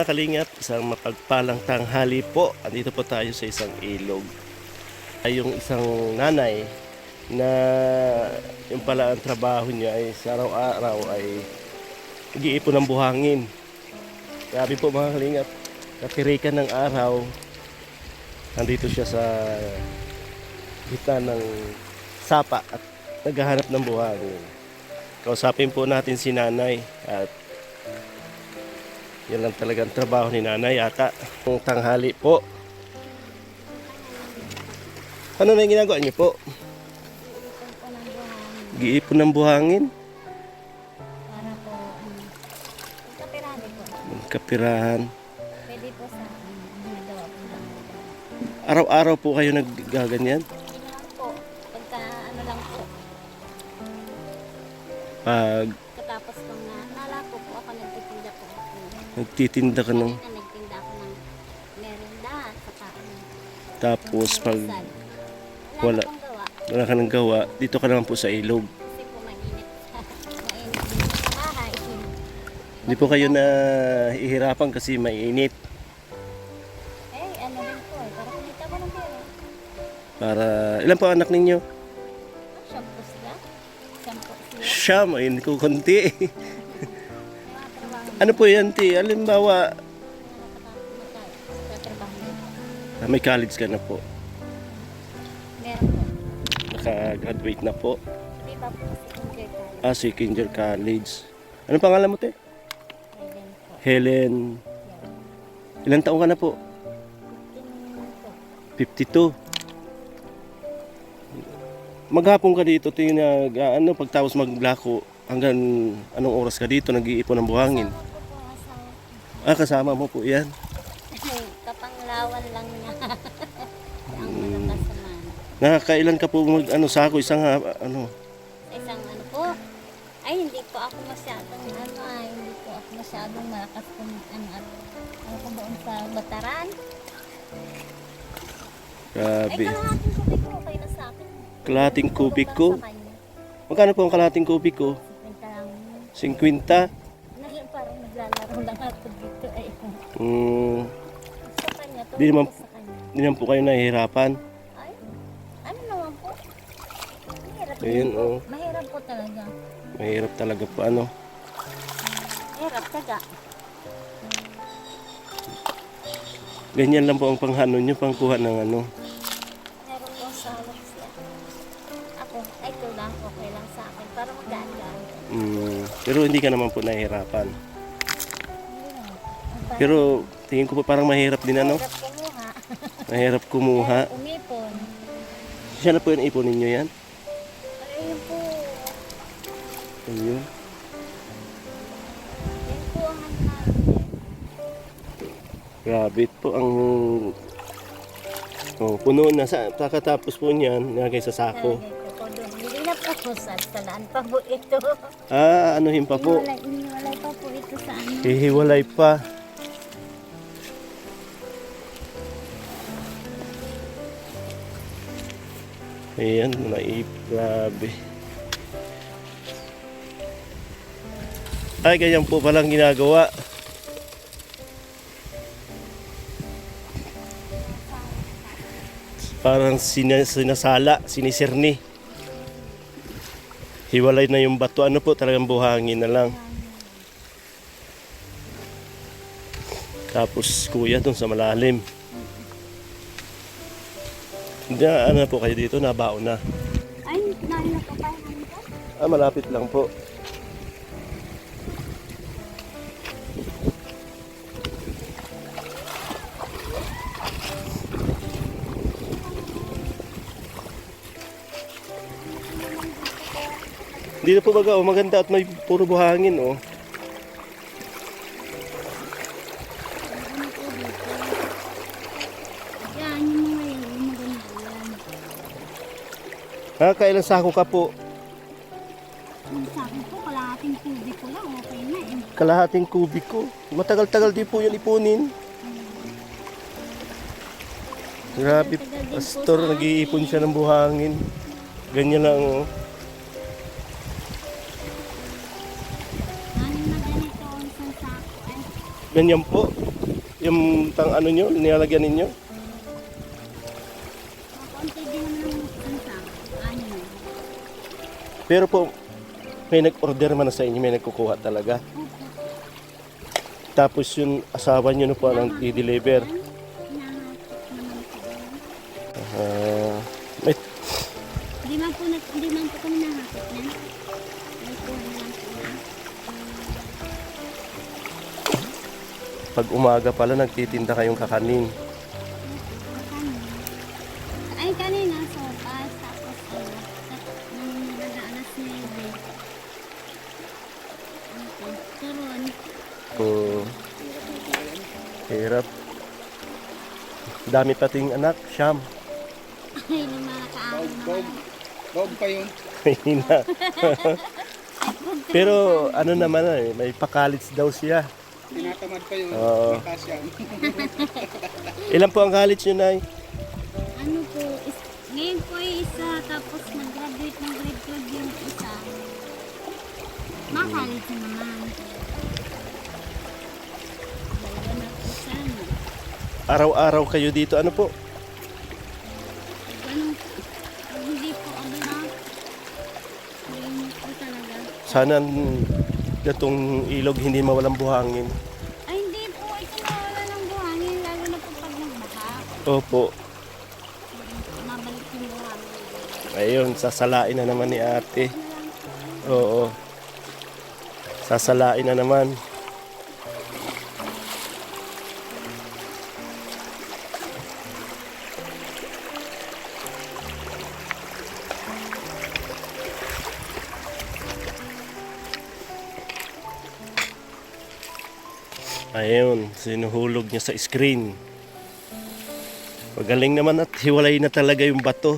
Kalingap, isang mapagpalang tanghali po. Andito po tayo sa isang ilog. Ay yung isang nanay na yung pala ang trabaho niya ay sa araw-araw ay nag-iipon ng buhangin. Grabe po mga kalingap, katirikan ng araw. Nandito siya sa gitna ng sapa at naghahanap ng buhangin. Kausapin po natin si nanay at yan lang talagang trabaho ni nanay yata. Kung tanghali po. Ano na yung ginagawa niyo po? Giipon ng buhangin. Para po, kapirahan po. Kapirahan. Pwede po sa ginagawa po lang. Araw-araw po kayo naggaganyan? Hindi lang po. Pagka ano lang po. Pag Katapos kong nalako po ako, nagtitinda po ako. nagtitinda ka ng Kanina nagtinda ako ng merinda. Saka tapos pag sal. wala. Wala akong gawa. wala ka ng gawa, dito ka naman po sa ilog. Kasi po mainit. Mainit din sa bahay. Hindi po kayo na ihirapan kasi mainit. Eh, ano rin po eh. Para kumita ko ng pera. Para, ilan po anak ninyo? Shampoo sila. Shampoo sila. Siyam, ayun ko konti. May mga trabaho. Ano po yan, ti? Alimbawa, Trabaho. may college ka na po. Meron po. Naka-graduate na po. Di ba po si Kunjay Kali? Second year college. Anong pangalan mo, te? Helen po. Helen. Ilang taong ka na po? 52. Maghapon ka dito, tingnan ano, pagtapos maglako, hanggang anong oras ka dito, nag-iipon ng buhangin? Kasama mo po yan. Kapanglawan lang niya. Ang malakas naman. Nakakailan ka po sako, isang ano? Isang ano po. Ay, hindi po ako masyadong hindi po ako masyadong malakas kung ano ko doon sa Bataran. Ay, Grabe. kalahating kubik ko kayo na sa akin. Kalahating kubik ko? Sa kanya. Magkano po ang kalahating kubik ko? 50 lang. 50? Parang naglalaro lang ako dito ay. Sa kanya, Di naman- sa kanya. Hindi naman po kayo nahihirapan. Ay, ano naman po? Mahirap Ayun, din po. oh. Mahirap po talaga. Mahirap talaga po ano. Mahirap taga. Ganyan lang po ang panghano nyo, pangkuha ng ano. Meron po sa halap siya. Ako, ay ito lang, okay lang sa akin. Para magaan-gaan. Pero hindi ka naman po nahihirapan. Hindi na. Ang Pero tingin ko po parang mahirap din ano. Mahirap kumuha. Mahirap kumuha. Umipon. Siya na po yung ipon ninyo yan. Ayun po. Ayun. Yan po ang natin. Grabe po ang puno na sa kakatapos po niyan, nilagay sa sako. Hindi na po po sa talaan pa po ito. Anuhin pa po. Iniwalay pa po ito sa ano. Hihiwalay pa. Ayan, grabe. Ay, ganyan po palang ginagawa. Parang sinasala, sinisirni. Hiwalay na yung bato. Ano po, talagang buhangin na lang. Tapos kuya dun sa malalim. Hindi, ano po kayo dito, nabaon na. Ay, nahin na po tayo nandito. Malapit lang po. Dito po baga, maganda at may puro buhangin, oh. Yan, yung mga yun, yung maganda yan. Kailan sako ka po? Yung sa akin po, kalahating tubig ko lang, okay na eh. Kalahating kubiko. Matagal-tagal din po yun ipunin. Grabe, pastor, nag-iipon siya ng buhangin. Ganyan lang, oh. Ano na ganito ang isang sako ay Ganyan po. Yung tang ano nyo, nilalagyan ninyo? Konti din naman ng isang ano. Pero po, may nag-order man na sa inyo, may nagkukuha talaga. Opo. Tapos yung asawa nyo na po ang i-deliver. Hinahanap naman po. May, Hindi man po kami nahakot na. May kuha na lang po na. pag umaga pala, nagtitinda kayong kakanin. Ay, kanina sopas, tapos nung alas 9. Turon. Hirap. Dami pating anak, Siyam. Ay, nung mga kaawin naman. Bawag pa yun. Hina. Pero ano naman may pa-college daw siya. Tinatamad pa yun. Oo. Mataas yan. Ilan po ang college nyo, Nay? Ano po, ngayon po ay isa, tapos nag-graduate ng grade 12 yung isa. Makalit na naman. Dalawa na po sana. Araw-araw kayo dito, ano po? Ganun, hindi po ano na. Ngayon po talaga. Sana itong ilog hindi mawalang buhangin. Ay, hindi po. Ito nawala ng buhangin, lalo na po pag nagbaha. Opo. Mabalik yung buhangin. Ayun, sasalain na naman ni ate. Oo. Sasalain na naman. Ayun, sinuhulog niya sa screen. Magaling naman at hiwalay na talaga yung bato.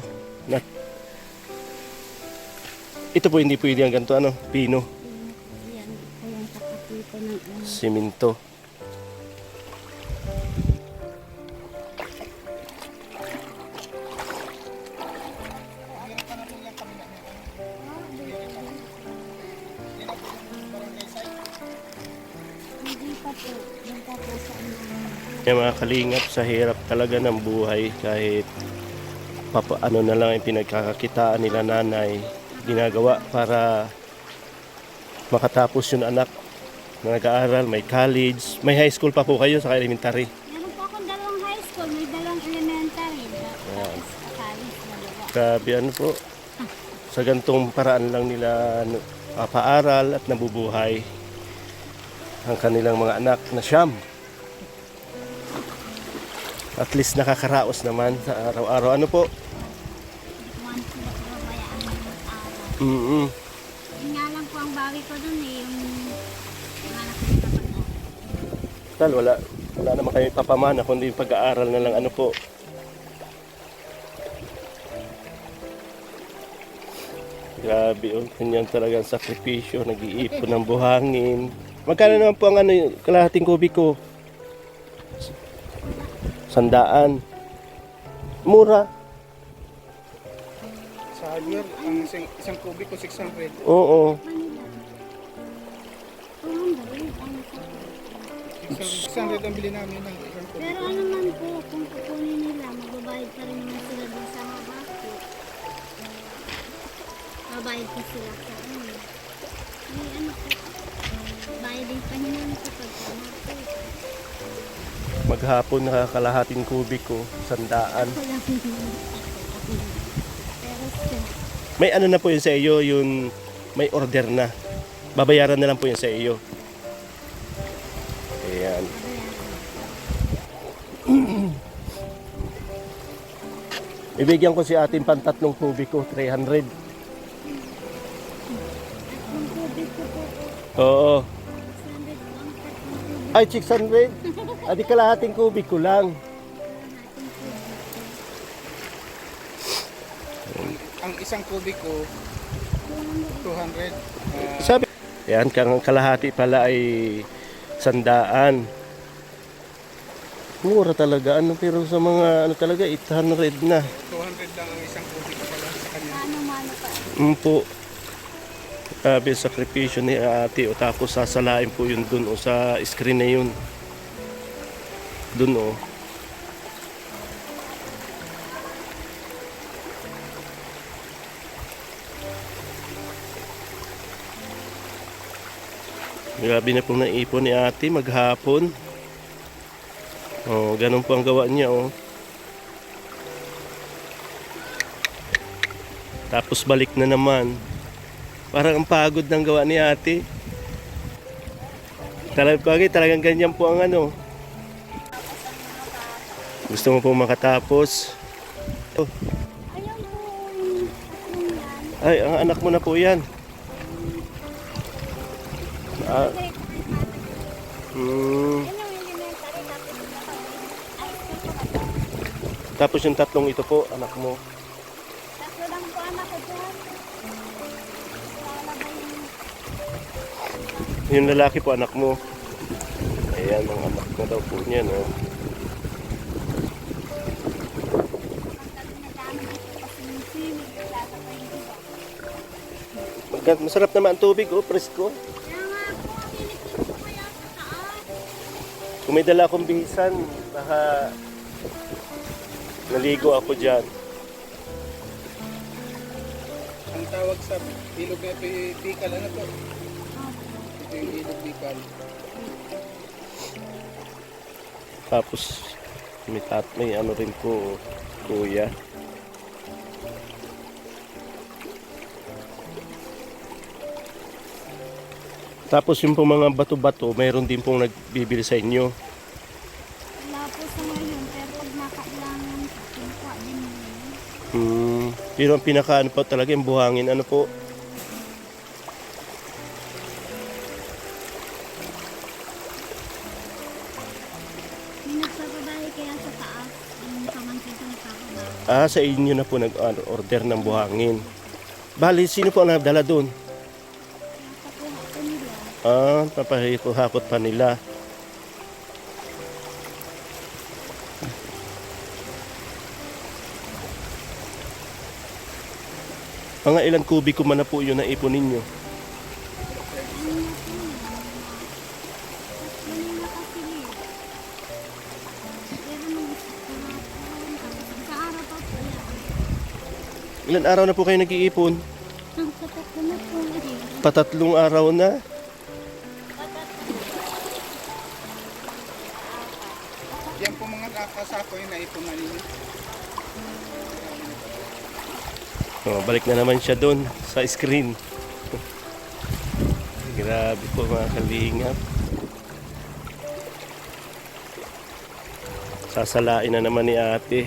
Ito po hindi pwede ang ganito, ano? Pino, Yan, kayang kakapito ng ano. simento. Hindi pa po. Yung pa po sa ano. Yung mga kalingap sa hirap talaga ng buhay kahit ano na lang yung pinagkakakitaan nila nanay ginagawa para makatapos yung anak na nag-aaral, may college, may high school pa po kayo sa elementary. Meron po akong dalawang high school, may dalawang elementary. Tapos sa college na dalawa. Grabe ano po, sa gantong paraan lang nila paaral at nabubuhay ang kanilang mga anak na Siyam. At least nakakaraos naman sa araw-araw. Ano po? Once sila pabayaan ng mag-aral. Mm-mm. Yun nga lang po ang bawi ko dun eh, yung anak ko kapag Tal, wala naman kayo papamana kundi yung pag-aaral na lang ano po. Grabe oh, ganyan talagang sakripisyo, nag-iipon ng buhangin. Magkano naman po ang ano, kalahating kubiko? 100. Mura. Sa hardware, ang isang kubik ko 600. Oo. Manila. 200 ang isa. 600 ang bili namin ng isang kubik. Pero ano man po, kung kukunin nila, magbabayad pa rin naman sila dun sa mabako. Babayad pa sila sa ano. May ano po, bayad din pa nila sa pagkama po. Maghapon nakakalahating kubiko, 100. Wala pero siya, May ano na po yun sa iyo, yung may order na. Babayaran na lang po yun sa iyo. Ayan. Bibigyan ko si atin pang 3 kubiko, 300. at kung tubig ko po, Oo. 600 po ang tatlong tubig. Ay, 600. Adi kalahating kubiko lang. Ang isang kubik ko 200. Sabi, yan, kang kalahati pala ay 100. Mura talaga, ano, pero sa mga, ano talaga, 800 na. 200 lang ang isang kubik ko pala sa kanya. Mano-mano pa. Po. Grabe, sakripisyo ni ate o tapos sasalain po yun dun o sa screen na yun. dun oh. Grabe na pong naipon ni ate maghapon. Oh, ganun po ang gawa niya oh. Tapos balik na naman. Parang ang pagod ng gawa ni ate. Talagang ganyan po ang ano. Gusto mo pong makatapos. Oh, Ayun po yung yan. ay, ang anak mo na po yan. Ah, Kasi, mm, yun yung elementary, tapos yung ay, school ko na to. tapos yung tatlong ito po, anak mo. Tatlo lang po anak ko dyan. Wala ba yung Yung lalaki po, anak mo. Ayan, ang anak na daw po niya, no. Masarap naman ang tubig, oh, presko. Kung may dala akong bihisan, baka naligo ako dyan. Ang tawag sa ilog na ito, Bicol, ano to? Ito yung ilog Bicol. Tapos, may ano rin po, kuya. Tapos yung pong mga bato-bato, mayroon din pong nagbibili sa inyo. Wala po sa ngayon, pero pag nakailangan, kinuha din yun. Pero ang pinakaano po talaga yung buhangin, ano po? May nagpapabahay kaya sa taas, yung pamangkin ko nagpapabahay. Ah, sa inyo na po nag-order ng buhangin. Bali, sino po ang nagdala doon? Napakuha ko nila. Ah, papahikot pa nila. Mga ilang kubiko man na po yun na ipon ninyo? Ano na po yun? Yun yung nakasilid. Pero nung sa araw pa po yan. Ilan araw na po kayo nag-iipon? Ang sapat ko na po eh. Patatlong araw na. Yan po mga kasako yung naipon na ninyo. Oh, balik na naman siya doon sa screen. Grabe po mga kalingap. Sasalain na naman ni ate.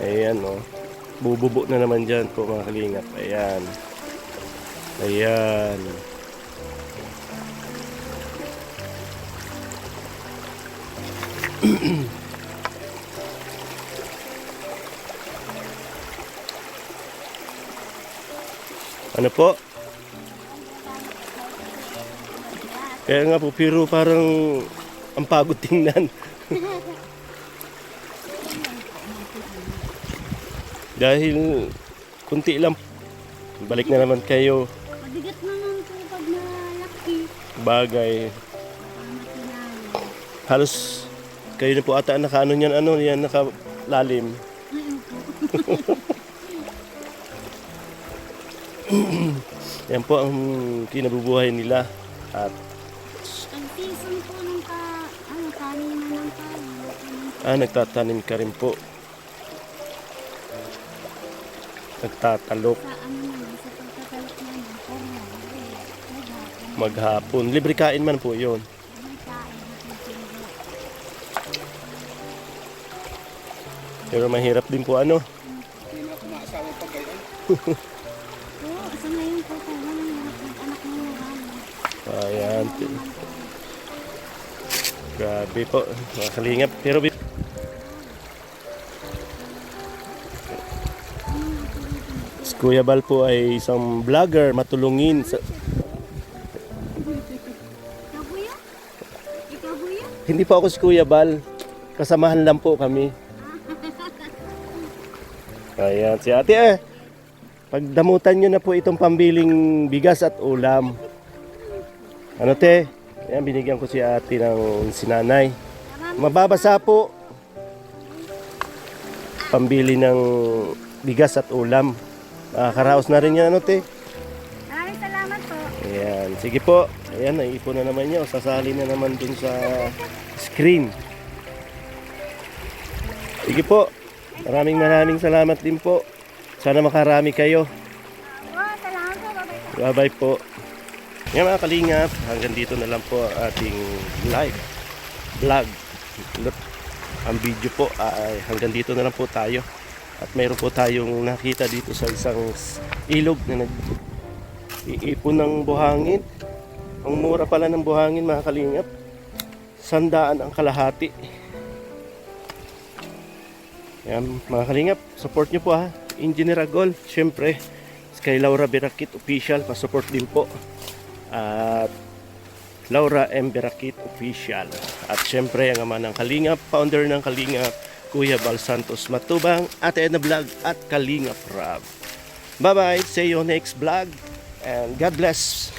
Ayan oh. Bububo na naman dyan po mga kalingap. Ayan. Ayan. Ano po? Kaya nga po, pero parang ang pagod tingnan. Dahil kunti lang, balik na naman kayo. Mabigat naman po pag malaki. Bagay. Halos kayo na po ata nakaano niyan, ano yan, nakalalim. Ayun po. Yan po ang kinabubuhay nila. At Ang season po ng kanina ng kanin. nagtatanim ka rin po. Nagtatalok Sa ano naman, sa pagkakalak naman, korna, maghapon. maghapon. Libre kain man po yon. May kain, nagsisilbo. Pero mahirap din po ano. Hindi na ako maasawa pa gayon. Oo, sa ngayon po kung ano yung anak mo yung Ayan. Grabe po. Mga kalingap. Pero si Kuya Bal po ay isang vlogger. Matulungin. Kabuya? Ikaw buya? Hindi po ako si Kuya Bal. Kasamahan lang po kami. Ayan. Si ate Pagdamutan nyo na po itong pambiling bigas at ulam. Ano te? Ayan, binigyan ko si ate ng sinanay. Mababasa po. Pambili ng bigas at ulam. Karaos na rin yan, ano te? Maraming salamat po. Ayan, sige po. Ayan, naiipon na naman niya. Sasali na naman dun sa screen. Sige po. Maraming salamat din po. Sana makarami kayo. Salamat po. Bye-bye. Bye-bye po. Ngayon mga kalingap, hanggang dito na lang po ang ating live vlog. Look, ang video po ay hanggang dito na lang po tayo. At mayroon po tayong nakita dito sa isang ilog na nag-iipon ng buhangin. Ang mura pala ng buhangin mga kalingap. 100 ang kalahati. Yan mga kalingap, support nyo po ha. Engineer Agol, syempre. Kay Laura Berakit Official, pa-support din po. At Laura M. Berakit Official. At syempre ang ama ng Kalingap, founder ng Kalingap, Kuya Bal Santos Matubang, Ate Edna Vlog at Kalingap Rab. Bye bye, see you next vlog and God bless.